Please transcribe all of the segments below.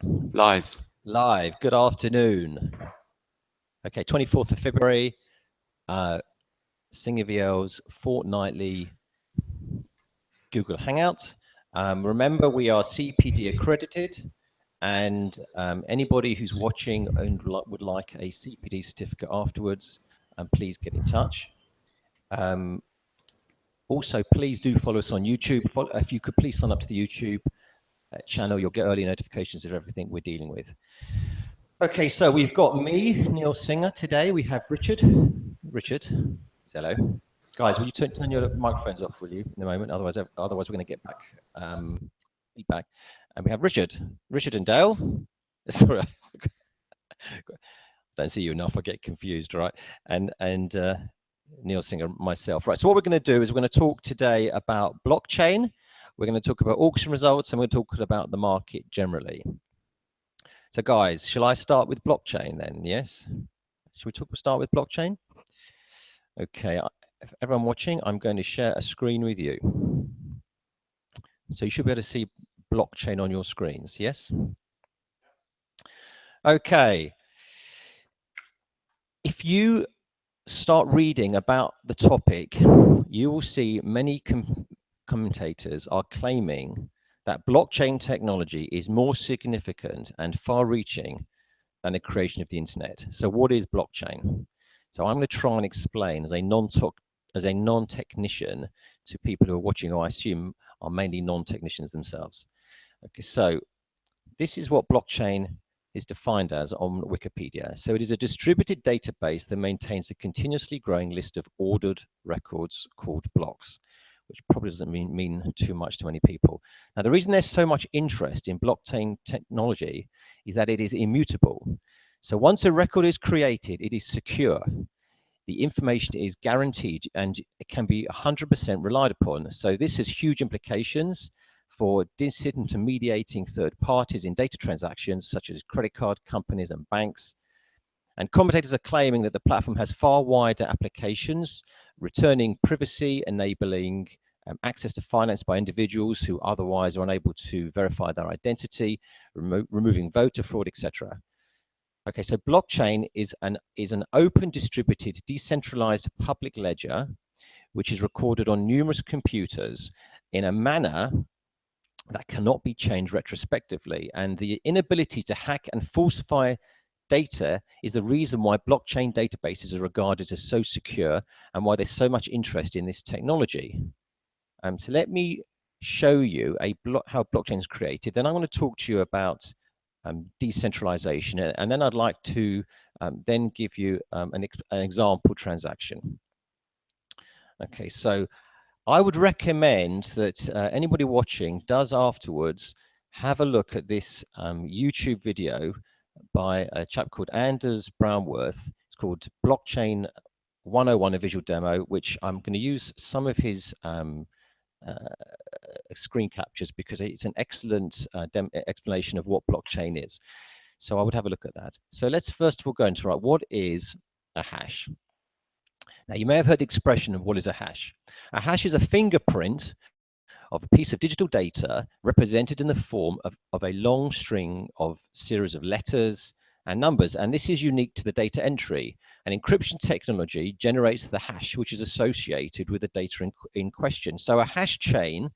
Live. Live. Good afternoon. Okay, 24th of February, Vielle's fortnightly Google Hangout. Remember, we are CPD accredited, and anybody who's watching and would like a CPD certificate afterwards, please get in touch. Also, please do follow us on YouTube. If you could please sign up to the YouTube channel, you'll get early notifications of everything we're dealing with. Okay, so we've got me, Neil Singer, today. We have Richard. Richard, hello. Guys, will you turn your microphones off, will you, in a moment? Otherwise we're going to get back feedback. And we have Richard and Dale. Sorry, don't see you enough. I get confused, right? And Neil Singer, myself. Right, so what we're going to do is we're going to talk today about blockchain. We're going to talk about auction results, and we're going to talk about the market generally. So guys, shall I start with blockchain then? Yes? Shall we start with blockchain? Okay, if everyone watching, I'm going to share a screen with you. So you should be able to see blockchain on your screens, yes? Okay. If you start reading about the topic, you will see many commentators are claiming that blockchain technology is more significant and far-reaching than the creation of the internet. So what is blockchain? So I'm going to try and explain as a non-technician to people who are watching, who I assume are mainly non-technicians themselves. Okay, so this is what blockchain is defined as on Wikipedia. So it is a distributed database that maintains a continuously growing list of ordered records called blocks, which probably doesn't mean too much to many people. Now, the reason there's so much interest in blockchain technology is that it is immutable. So once a record is created, it is secure. The information is guaranteed and it can be 100% relied upon. So this has huge implications for disintermediating third parties in data transactions, such as credit card companies and banks. And commentators are claiming that the platform has far wider applications, returning privacy, enabling access to finance by individuals who otherwise are unable to verify their identity, removing voter fraud, etc. Okay, so blockchain is an open, distributed, decentralized public ledger, which is recorded on numerous computers in a manner that cannot be changed retrospectively. And the inability to hack and falsify data is the reason why blockchain databases are regarded as so secure and why there's so much interest in this technology. So let me show you how blockchain is created. Then I'm going to talk to you about decentralization, and then I'd like to then give you an example transaction. Okay, so I would recommend that anybody watching does afterwards have a look at this YouTube video by a chap called Anders Brownworth. It's called Blockchain 101, a visual demo, which I'm going to use some of his screen captures because it's an excellent explanation of what blockchain is. So I would have a look at that. So let's first of all go into, right, what is a hash? Now, you may have heard the expression of what is a hash. A hash is a fingerprint of a piece of digital data represented in the form of a long string of series of letters and numbers. And this is unique to the data entry. And encryption technology generates the hash, which is associated with the data in question. So a hash chain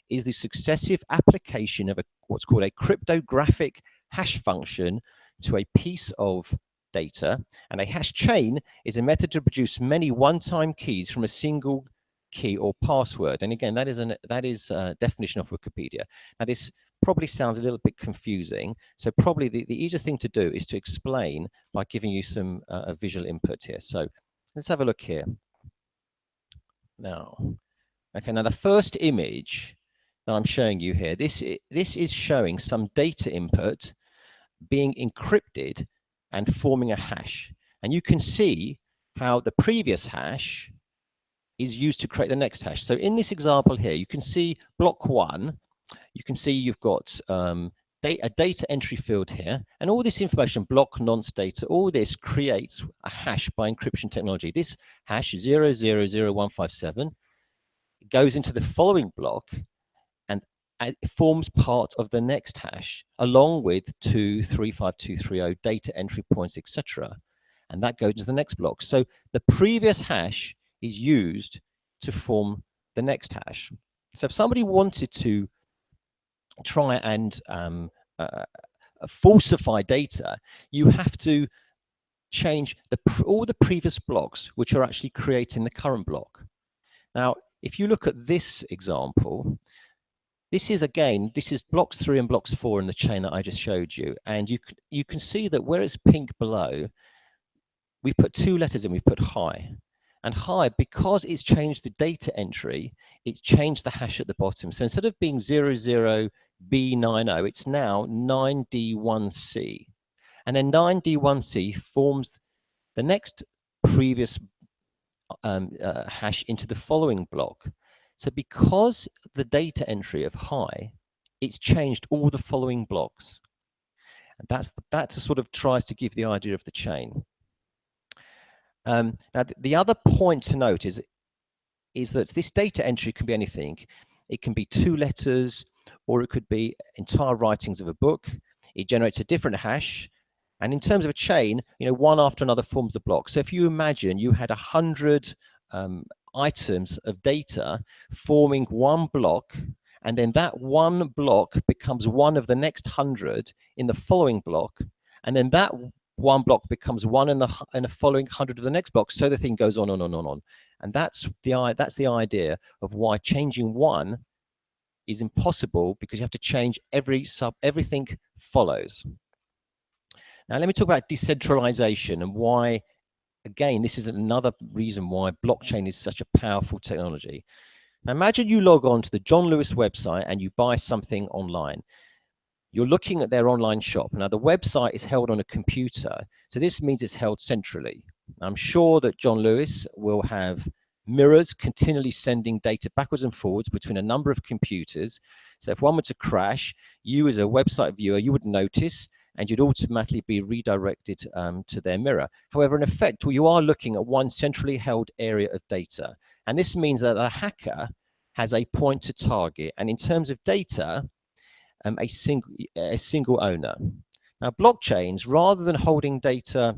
is the successive application of what's called a cryptographic hash function to a piece of data. And a hash chain is a method to produce many one-time keys from a single key or password. And again, that is a definition of Wikipedia. Now, this probably sounds a little bit confusing. So probably the easiest thing to do is to explain by giving you some visual input here. So let's have a look here. Now, okay, now the first image that I'm showing you here, this is showing some data input being encrypted and forming a hash. And you can see how the previous hash is used to create the next hash. So in this example here, you can see block 1, you can see you've got a data entry field here, and all this information, block, nonce data, all this creates a hash by encryption technology. This hash 000157 goes into the following block, and it forms part of the next hash, along with 235230 data entry points, etc. And that goes into the next block. So the previous hash is used to form the next hash. So if somebody wanted to try and falsify data, you have to change all the previous blocks, which are actually creating the current block. Now, if you look at this example, this is blocks 3 and blocks 4 in the chain that I just showed you. And you can see that where it's pink below, we've put 2 letters in, we've put high. And high, because it's changed the data entry, it's changed the hash at the bottom. So instead of being 00B90, it's now 9D1C. And then 9D1C forms the next previous hash into the following block. So because the data entry of high, it's changed all the following blocks. And that sort of tries to give the idea of the chain. Now, the other point to note is that this data entry can be anything. It can be 2 letters, or it could be entire writings of a book. It generates a different hash. And in terms of a chain, one after another forms the block. So if you imagine you had 100 items of data forming one block, and then that one block becomes one of the next 100 in the following block, and then that one block becomes one in the following 100 of the next block. So the thing goes on and on and on. And that's the idea of why changing one is impossible, because you have to change everything follows. Now, let me talk about decentralization and why, again, this is another reason why blockchain is such a powerful technology. Now, imagine you log on to the John Lewis website and you buy something online. You're looking at their online shop. Now, the website is held on a computer, so this means it's held centrally. I'm sure that John Lewis will have mirrors continually sending data backwards and forwards between a number of computers. So if one were to crash, you as a website viewer, you would notice, and you'd automatically be redirected to their mirror. However, in effect, you are looking at one centrally held area of data. And this means that a hacker has a point to target. And in terms of data, a single owner. Now, blockchains, rather than holding data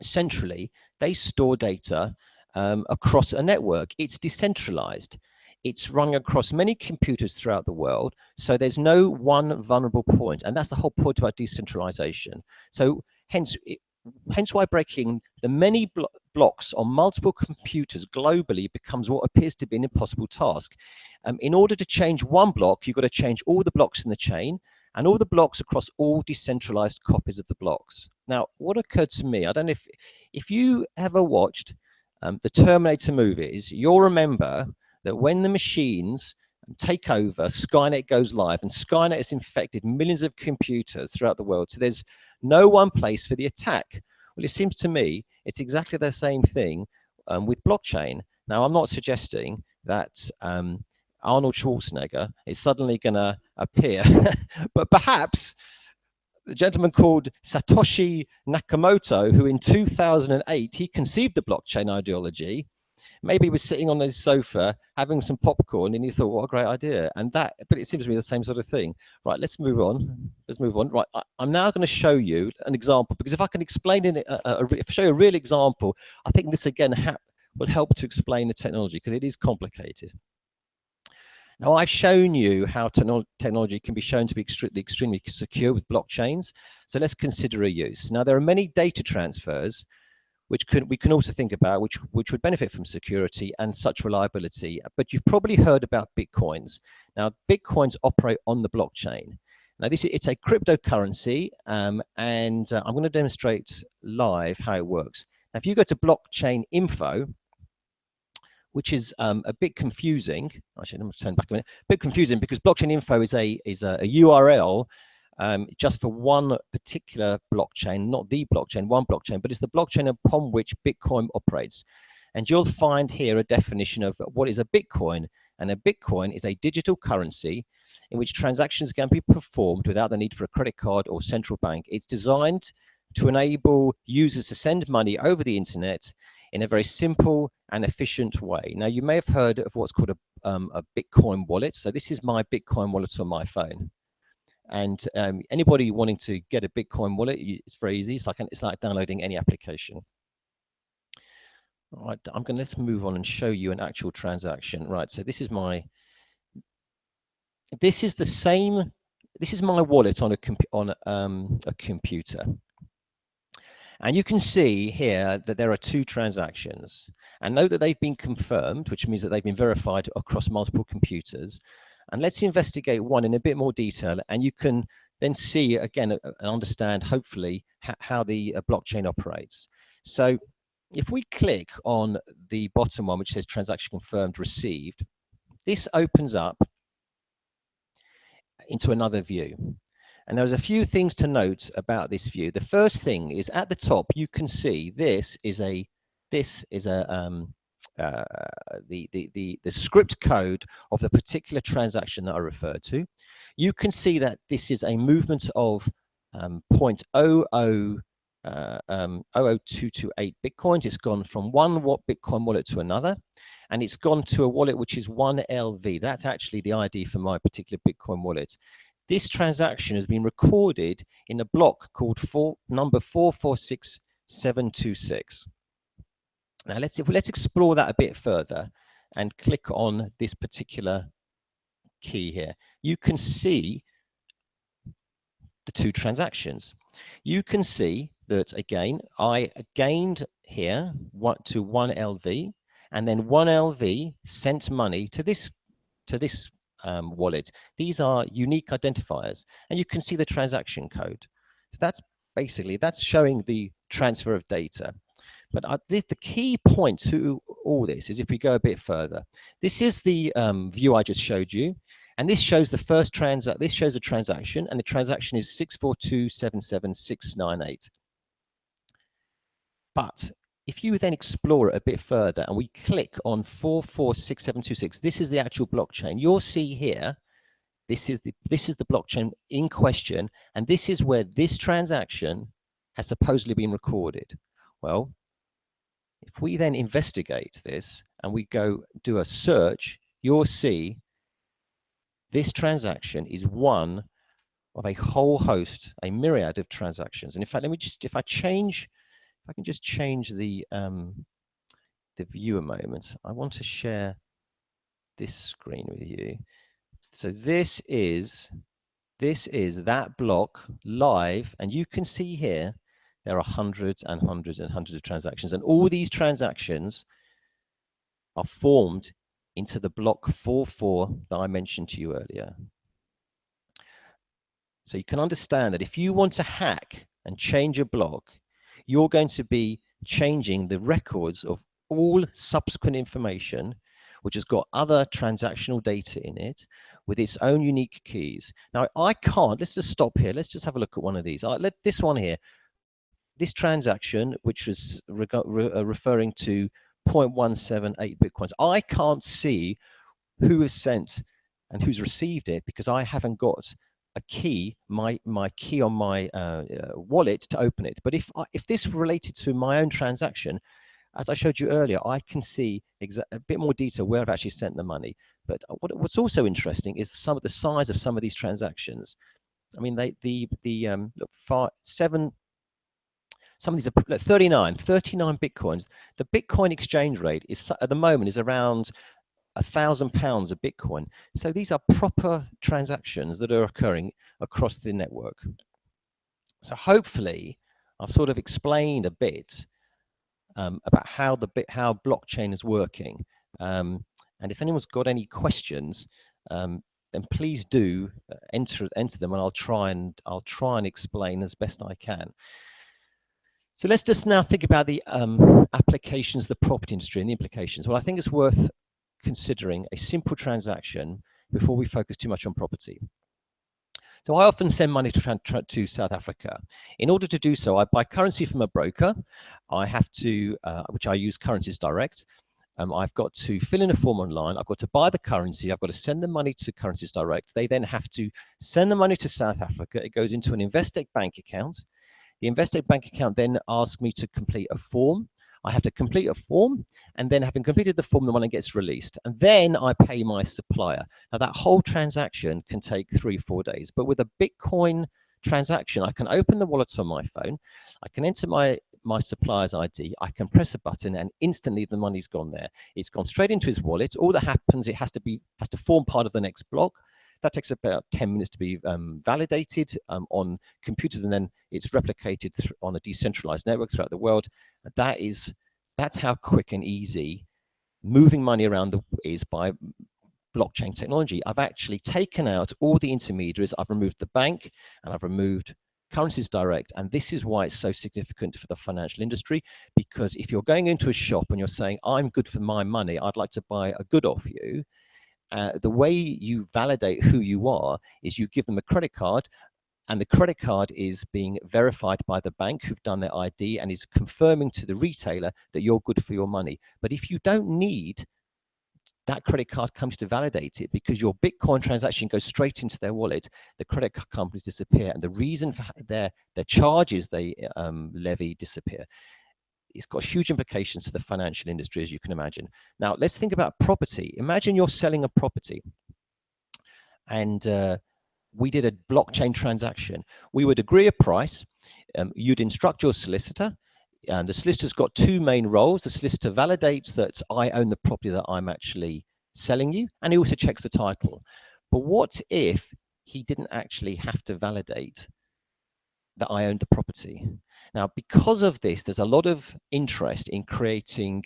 centrally, they store data across a network. It's decentralized. It's run across many computers throughout the world, so there's no one vulnerable point, and that's the whole point about decentralization. So hence why breaking the many blocks on multiple computers globally becomes what appears to be an impossible task. In order to change one block, you've got to change all the blocks in the chain and all the blocks across all decentralized copies of the blocks. Now, what occurred to me, I don't know if you ever watched the Terminator movies, you'll remember that when the machines take over, Skynet goes live, and Skynet has infected millions of computers throughout the world. So there's no one place for the attack. Well, it seems to me it's exactly the same thing with blockchain. Now, I'm not suggesting that Arnold Schwarzenegger is suddenly going to appear, but perhaps the gentleman called Satoshi Nakamoto, who in 2008, he conceived the blockchain ideology. Maybe he was sitting on his sofa having some popcorn and he thought, what a great idea. But it seems to be the same sort of thing. Right, let's move on. Right, I'm now going to show you an example, because if I can explain it, show you a real example, I think this again will help to explain the technology, because it is complicated. Now, I've shown you how technology can be shown to be extremely secure with blockchains. So let's consider a use. Now, there are many data transfers which we can also think about, which would benefit from security and such reliability. But you've probably heard about Bitcoins. Now, Bitcoins operate on the blockchain. Now, it's a cryptocurrency, and I'm going to demonstrate live how it works. Now, if you go to blockchain info, which is a bit confusing. Actually, let me turn back a minute. A bit confusing, because blockchain info is a URL just for one particular blockchain, not the blockchain, one blockchain, but it's the blockchain upon which Bitcoin operates. And you'll find here a definition of what is a Bitcoin. And a Bitcoin is a digital currency in which transactions can be performed without the need for a credit card or central bank. It's designed to enable users to send money over the internet in a very simple and efficient way. Now, you may have heard of what's called a Bitcoin wallet. So this is my Bitcoin wallet on my phone. And anybody wanting to get a Bitcoin wallet, it's very easy. It's like downloading any application. All right, let's move on and show you an actual transaction. Right, so this is my wallet on a computer. And you can see here that there are two transactions. And note that they've been confirmed, which means that they've been verified across multiple computers. And let's investigate one in a bit more detail. And you can then see, again, and understand, hopefully, how the blockchain operates. So if we click on the bottom one, which says transaction confirmed received, this opens up into another view. And there's a few things to note about this view. The first thing is at the top, you can see the script code of the particular transaction that I referred to. You can see that this is a movement of 0.00228 Bitcoins. It's gone from one Bitcoin wallet to another, and it's gone to a wallet which is 1LV. That's actually the ID for my particular Bitcoin wallet. This transaction has been recorded in a block called number 446726. Now let's explore that a bit further and click on this particular key here. You can see the two transactions. You can see that, again, I gained here to 1LV, and then 1LV sent money to this wallet. These are unique identifiers, and you can see the transaction code. So that's showing the transfer of data. But the key point to all this is, if we go a bit further, this is the view I just showed you, and this shows the first this shows a transaction, and the transaction is 642776698. But if you then explore it a bit further and we click on 446726, this is the actual blockchain. You'll see here, this is the blockchain in question, and this is where this transaction has supposedly been recorded. Well, if we then investigate this and we go do a search, you'll see this transaction is one of a whole host, a myriad of transactions. And in fact, if I can just change the view a moment. I want to share this screen with you. So this is that block live, and you can see here there are hundreds and hundreds and hundreds of transactions, and all these transactions are formed into the block 44 that I mentioned to you earlier. So you can understand that if you want to hack and change a block, you're going to be changing the records of all subsequent information, which has got other transactional data in it with its own unique keys. Now, let's just stop here. Let's just have a look at one of these. This one here, this transaction, which was referring to 0.178 Bitcoins. I can't see who has sent and who's received it because I haven't got a key, my key on my wallet to open it. But if this related to my own transaction, as I showed you earlier, I can see a bit more detail where I've actually sent the money. But what's also interesting is some of the size of some of these transactions. I mean, some of these are 39 Bitcoins. The Bitcoin exchange rate is at the moment is around £1,000 a Bitcoin. So these are proper transactions that are occurring across the network. So hopefully I've sort of explained a bit about how blockchain is working. And if anyone's got any questions, then please do enter them, and I'll try and explain as best I can. So let's just now think about the applications, the property industry and the implications. Well, I think it's worth considering a simple transaction before we focus too much on property. So I often send money to South Africa. In order to do so, I buy currency from a broker. I have to, which I use Currencies Direct. I've got to fill in a form online. I've got to buy the currency. I've got to send the money to Currencies Direct. They then have to send the money to South Africa. It goes into an Investec bank account. The Investec bank account then asks me to complete a form. I have to complete a form, and then having completed the form, the money gets released. And then I pay my supplier. Now, that whole transaction can take 3-4 days. But with a Bitcoin transaction, I can open the wallet on my phone, I can enter my supplier's ID, I can press a button, and instantly the money's gone there. It's gone straight into his wallet. All that happens, it has to form part of the next block. That takes about 10 minutes to be validated on computers, and then it's replicated on a decentralized network throughout the world. That's how quick and easy moving money around is by blockchain technology. I've actually taken out all the intermediaries. I've removed the bank, and I've removed currencies direct. And this is why it's so significant for the financial industry, because if you're going into a shop and you're saying, I'm good for my money, I'd like to buy a good off you, the way you validate who you are is you give them a credit card, and the credit card is being verified by the bank who've done their ID and is confirming to the retailer that you're good for your money. But if you don't need that credit card comes to validate it, because your Bitcoin transaction goes straight into their wallet, the credit card companies disappear, and the reason for their charges they levy disappear. It's got huge implications to the financial industry, as you can imagine. Now, let's think about property. Imagine you're selling a property, and we did a blockchain transaction. We would agree a price. You'd instruct your solicitor. And the solicitor's got two main roles. The solicitor validates that I own the property that I'm actually selling you, and he also checks the title. But what if he didn't actually have to validate that I owned the property? Now, because of this, there's a lot of interest in creating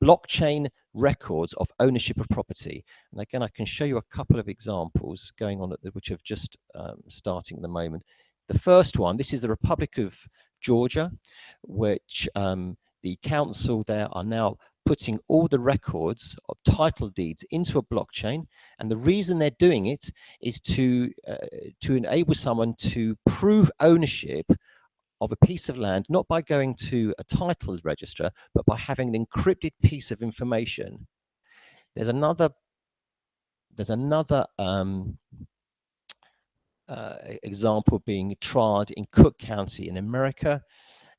blockchain records of ownership of property. And again, I can show you a couple of examples going on which have just starting at the moment. The first one, this is the Republic of Georgia, which the council there are now putting all the records of title deeds into a blockchain. And the reason they're doing it is to enable someone to prove ownership of a piece of land, not by going to a title register, but by having an encrypted piece of information. There's another example being tried in Cook County in America,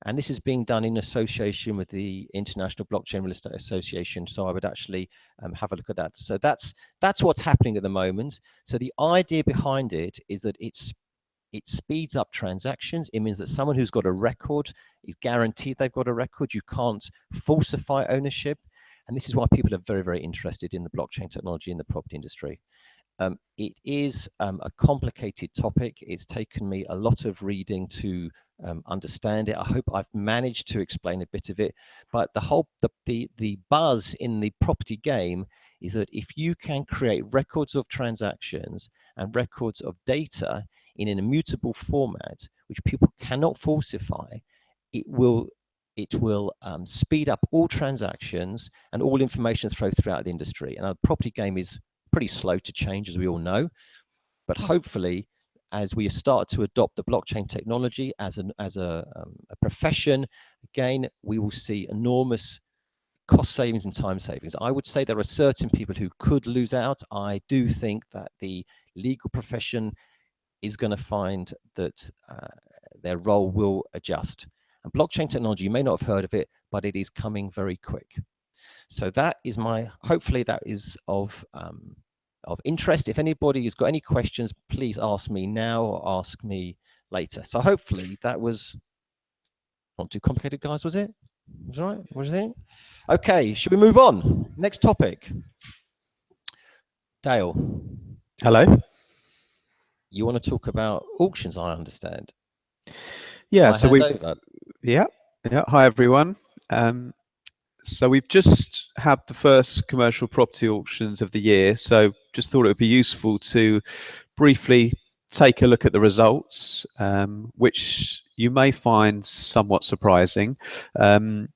and this is being done in association with the International Blockchain Real Estate Association. So I would actually have a look at that. So that's what's happening at the moment. So the idea behind it is that it speeds up transactions. It means that someone who's got a record is guaranteed they've got a record. You can't falsify ownership, and this is why people are very, very interested in the blockchain technology in the property industry. It is a complicated topic. It's taken me a lot of reading to understand it. I hope I've managed to explain a bit of it, but the buzz in the property game is that if you can create records of transactions and records of data in an immutable format, which people cannot falsify, it will speed up all transactions and all information flow throughout the industry. And the property game is pretty slow to change, as we all know, but hopefully, as we start to adopt the blockchain technology as a profession, again, we will see enormous cost savings and time savings. I would say there are certain people who could lose out. I do think that the legal profession is going to find that their role will adjust. And blockchain technology, you may not have heard of it, but it is coming very quick. So that is hopefully that is of interest. If anybody has got any questions, please ask me now or ask me later. So hopefully that was not too complicated, guys, was it? Was right? What do you think? Okay, should we move on? Next topic. Dale. Hello. You want to talk about auctions, I understand. Yeah, so hi everyone. So we've just had the first commercial property auctions of the year, so just thought it would be useful to briefly take a look at the results, which you may find somewhat surprising. The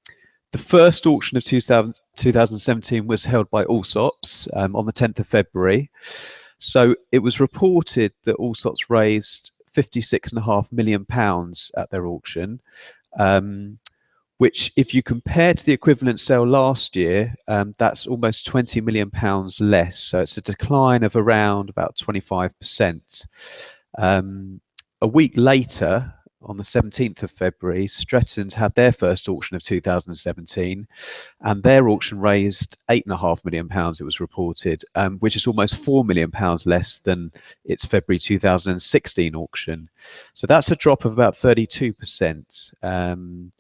first auction of 2017 was held by Allsops on the 10th of February. So it was reported that Allsops raised £56.5 million at their auction, which, if you compare to the equivalent sale last year, that's almost £20 million less. So it's a decline of around about 25%. A week later, on the 17th of February, Stretton's had their first auction of 2017, and their auction raised £8.5 million, it was reported, which is almost £4 million less than its February 2016 auction. So that's a drop of about 32%.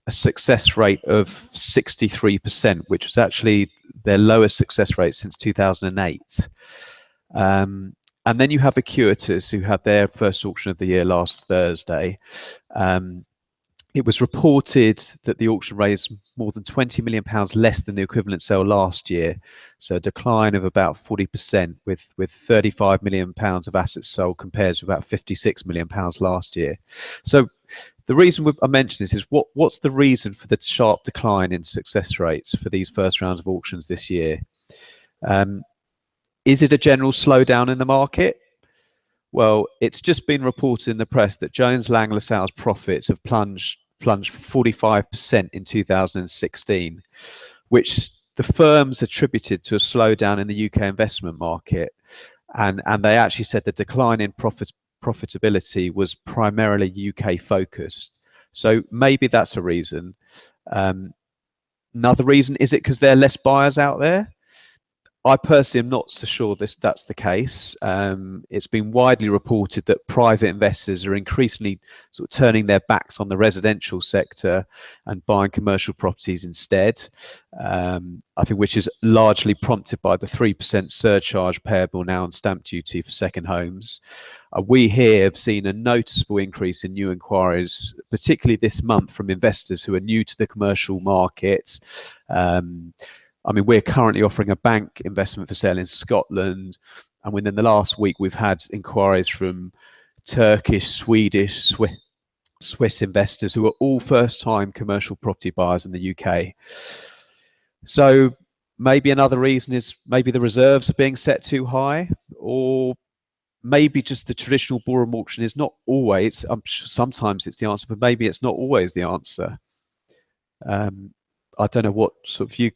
A success rate of 63%, which was actually their lowest success rate since 2008. And then you have Accredited, who had their first auction of the year last Thursday. It was reported that the auction raised more than £20 million less than the equivalent sale last year, so a decline of about 40%, with £35 million of assets sold compared to about £56 million last year. So the reason I mention this is what's the reason for the sharp decline in success rates for these first rounds of auctions this year? Is it a general slowdown in the market? Well, it's just been reported in the press that Jones Lang LaSalle's profits have plunged 45% in 2016, which the firms attributed to a slowdown in the UK investment market. And they actually said the decline in profitability was primarily UK focused. So maybe that's a reason. Another reason, is it because there are less buyers out there? I personally am not so sure that's the case. It's been widely reported that private investors are increasingly sort of turning their backs on the residential sector and buying commercial properties instead. I think which is largely prompted by the 3% surcharge payable now on stamp duty for second homes. We here have seen a noticeable increase in new inquiries, particularly this month, from investors who are new to the commercial market. I mean, we're currently offering a bank investment for sale in Scotland, and within the last week, we've had inquiries from Turkish, Swedish, Swiss investors who are all first-time commercial property buyers in the UK. So maybe another reason is maybe the reserves are being set too high, or maybe just the traditional ballroom auction is not always, sometimes it's the answer, but maybe it's not always the answer. I don't know what sort of you,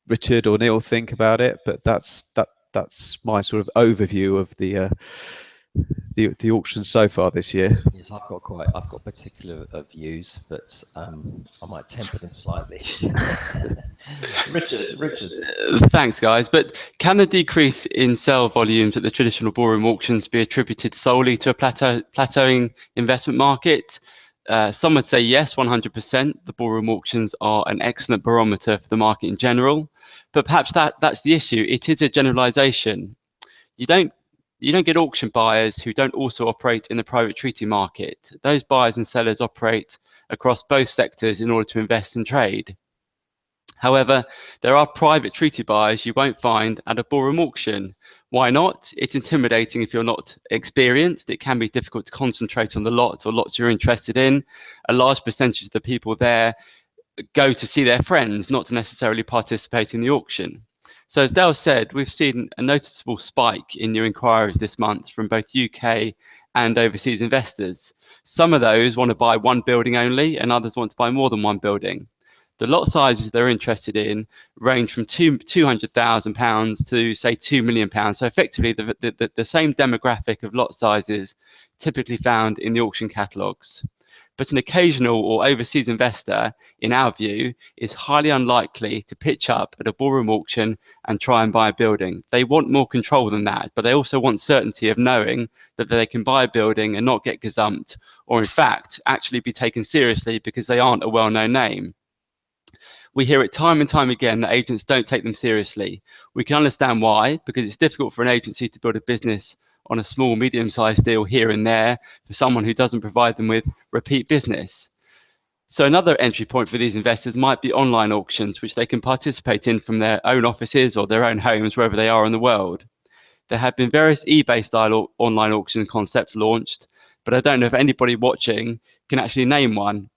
Richard or Neil, think about it, but that's my sort of overview of the auction so far this year. Yes, I've got particular views, but I might temper them slightly. Richard. Thanks, guys. But can the decrease in sale volumes at the traditional ballroom auctions be attributed solely to a plateauing investment market? Some would say yes, 100%. The ballroom auctions are an excellent barometer for the market in general, but perhaps that's the issue. It is a generalization. You don't get auction buyers who don't also operate in the private treaty market. Those buyers and sellers operate across both sectors in order to invest and trade. However, there are private treaty buyers you won't find at a ballroom auction. Why not? It's intimidating if you're not experienced. It can be difficult to concentrate on the lots or lots you're interested in. A large percentage of the people there go to see their friends, not to necessarily participate in the auction. So as Dale said, we've seen a noticeable spike in new inquiries this month from both UK and overseas investors. Some of those want to buy one building only, and others want to buy more than one building. The lot sizes they're interested in range from £200,000 to, say, £2 million. So effectively the same demographic of lot sizes typically found in the auction catalogues. But an occasional or overseas investor, in our view, is highly unlikely to pitch up at a ballroom auction and try and buy a building. They want more control than that, but they also want certainty of knowing that they can buy a building and not get gazumped, or in fact, actually be taken seriously because they aren't a well-known name. We hear it time and time again that agents don't take them seriously. We can understand why, because it's difficult for an agency to build a business on a small, medium-sized deal here and there for someone who doesn't provide them with repeat business. So another entry point for these investors might be online auctions, which they can participate in from their own offices or their own homes, wherever they are in the world. There have been various eBay-style online auction concepts launched, but I don't know if anybody watching can actually name one.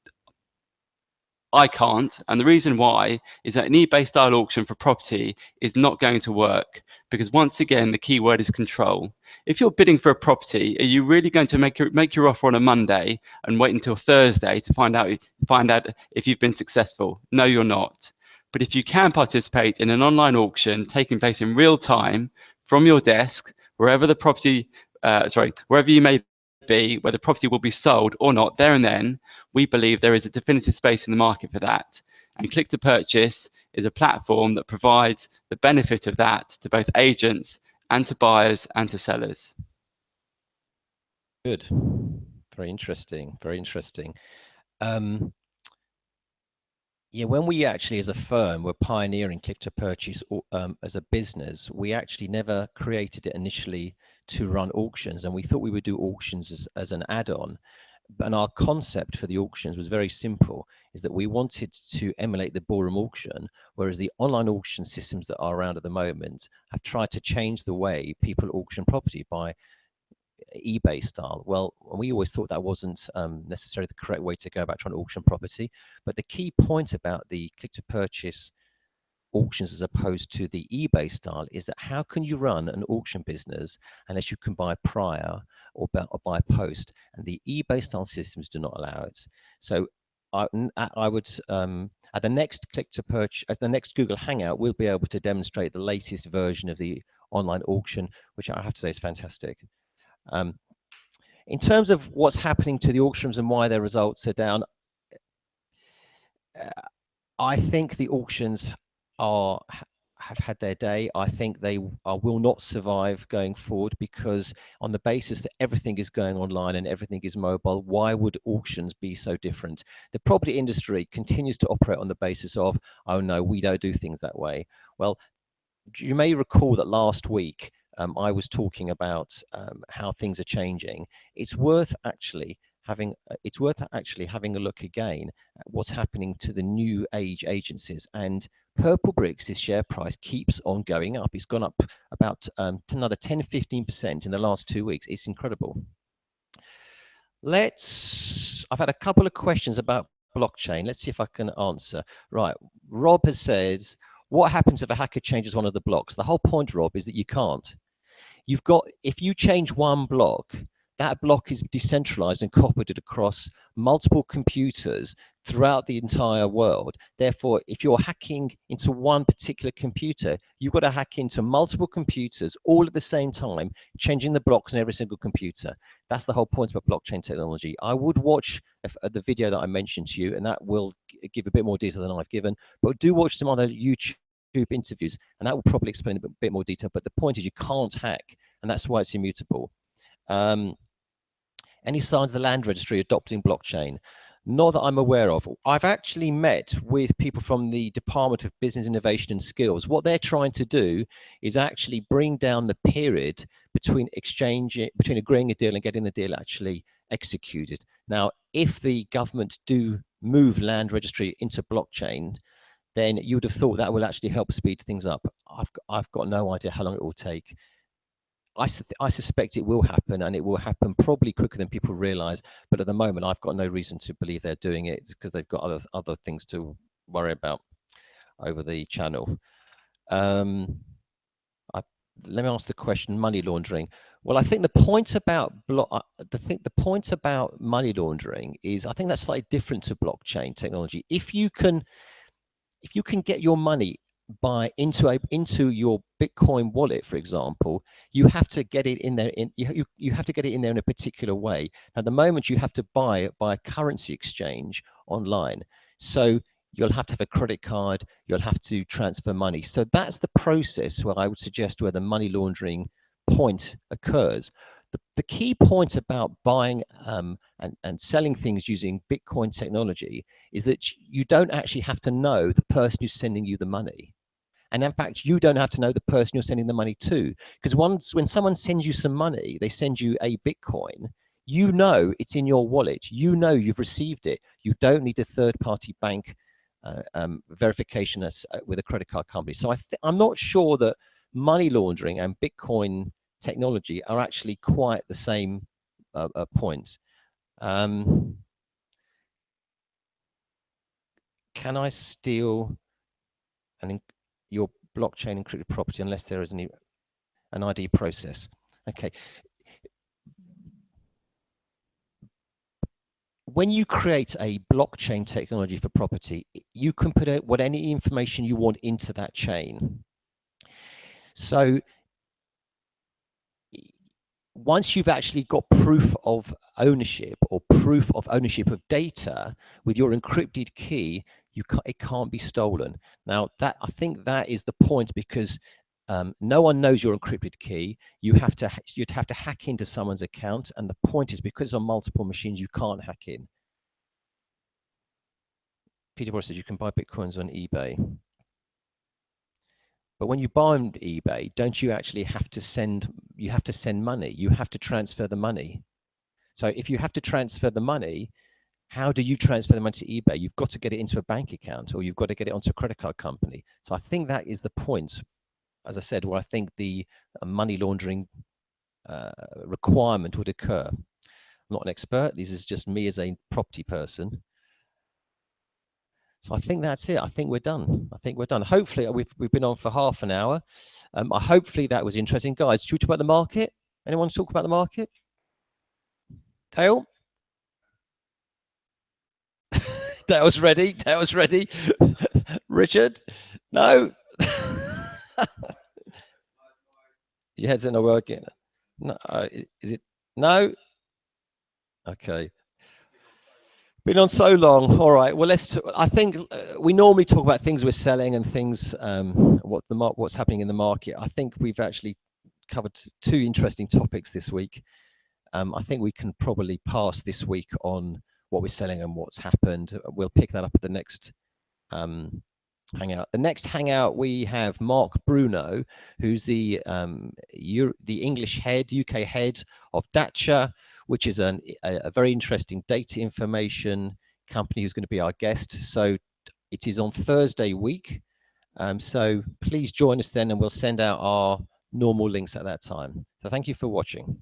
I can't, and the reason why is that an eBay style auction for property is not going to work, because once again the key word is control. If you're bidding for a property, are you really going to make your offer on a Monday and wait until Thursday to find out if you've been successful? No, you're not. But if you can participate in an online auction taking place in real time from your desk, wherever the property, wherever you may be, whether property will be sold or not, there and then, we believe there is a definitive space in the market for that. And Click to Purchase is a platform that provides the benefit of that to both agents and to buyers and to sellers. Good. Very interesting. Very interesting. Yeah, when we actually, as a firm, were pioneering Click to Purchase as a business, we actually never created it initially to run auctions, and we thought we would do auctions as an add-on. And our concept for the auctions was very simple, is that we wanted to emulate the ballroom auction, whereas the online auction systems that are around at the moment have tried to change the way people auction property by eBay style. Well, we always thought that wasn't necessarily the correct way to go about trying to auction property. But the key point about the Click to Purchase auctions as opposed to the eBay style is that how can you run an auction business unless you can buy prior or buy post, and the eBay style systems do not allow it. So I would at the next Click to Purchase, at the next Google Hangout, we'll be able to demonstrate the latest version of the online auction, which I have to say is fantastic. In terms of what's happening to the auctions and why their results are down, I think the auctions have had their day. I think they will not survive going forward, because on the basis that everything is going online and everything is mobile, why would auctions be so different? The property industry continues to operate on the basis of, oh no, we don't do things that way. Well, you may recall that last week I was talking about how things are changing. It's worth actually having a look again at what's happening to the new age agencies. And Purple Bricks' share price keeps on going up. It's gone up about another 10-15% in the last 2 weeks. It's incredible. I've had a couple of questions about blockchain. Let's see if I can answer. Right, Rob has said, what happens if a hacker changes one of the blocks? The whole point, Rob, is that you can't. If you change one block, that block is decentralized and copied across multiple computers throughout the entire world. Therefore, if you're hacking into one particular computer, you've got to hack into multiple computers all at the same time, changing the blocks in every single computer. That's the whole point about blockchain technology. I would watch the video that I mentioned to you, and that will give a bit more detail than I've given, but do watch some other YouTube interviews, and that will probably explain a bit more detail. But the point is, you can't hack, and that's why it's immutable. Any signs of the land registry adopting blockchain? Not that I'm aware of. I've actually met with people from the Department of Business Innovation and Skills. What they're trying to do is actually bring down the period between agreeing a deal and getting the deal actually executed. Now, if the government do move land registry into blockchain, then you would have thought that will actually help speed things up. I've got no idea how long it will take. I suspect it will happen, and it will happen probably quicker than people realize. But at the moment, I've got no reason to believe they're doing it, because they've got other things to worry about over the channel. Let me ask the question: money laundering. Well, I think the point about money laundering is, I think that's slightly different to blockchain technology. If you can get your money into your Bitcoin wallet, for example, you have to get it in there. You have to get it in there in a particular way. At the moment, you have to buy a currency exchange online. So you'll have to have a credit card. You'll have to transfer money. So that's the process where I would suggest where the money laundering point occurs. The key point about buying and selling things using Bitcoin technology is that you don't actually have to know the person who's sending you the money. And in fact, you don't have to know the person you're sending the money to. Because when someone sends you some money, they send you a Bitcoin, you know it's in your wallet. You know you've received it. You don't need a third-party bank verification with a credit card company. So I'm not sure that money laundering and Bitcoin technology are actually quite the same point. Can I steal your blockchain encrypted property unless there is an ID process? Okay. When you create a blockchain technology for property, you can put any information you want into that chain. So once you've actually got proof of ownership or proof of ownership of data with your encrypted key, it can't be stolen. Now, I think that is the point, because no one knows your encrypted key. You'd have to hack into someone's account, and the point is, because on multiple machines, you can't hack in. Peter Boris says you can buy Bitcoins on eBay. But when you buy on eBay, don't you actually have to send money? You have to transfer the money. So if you have to transfer the money, how do you transfer the money to eBay? You've got to get it into a bank account, or you've got to get it onto a credit card company. So I think that is the point, as I said, where I think the money laundering requirement would occur. I'm not an expert. This is just me as a property person. So I think that's it. I think we're done. Hopefully, we've been on for half an hour. Hopefully that was interesting. Guys, should we talk about the market? Anyone talk about the market? Dale? Dale's ready. Richard? No? Your head's not working. No, is it? No? Okay. Been on so long. All right. Well, I think we normally talk about things we're selling and things, what's happening in the market. I think we've actually covered two interesting topics this week. I think we can probably pass this week on what we're selling and what's happened. We'll pick that up at the next Hangout. The next Hangout, we have Mark Bruno, who's the English head, UK head of Datcha, which is a very interesting data information company, who's going to be our guest. So it is on Thursday week. So please join us then, and we'll send out our normal links at that time. So thank you for watching.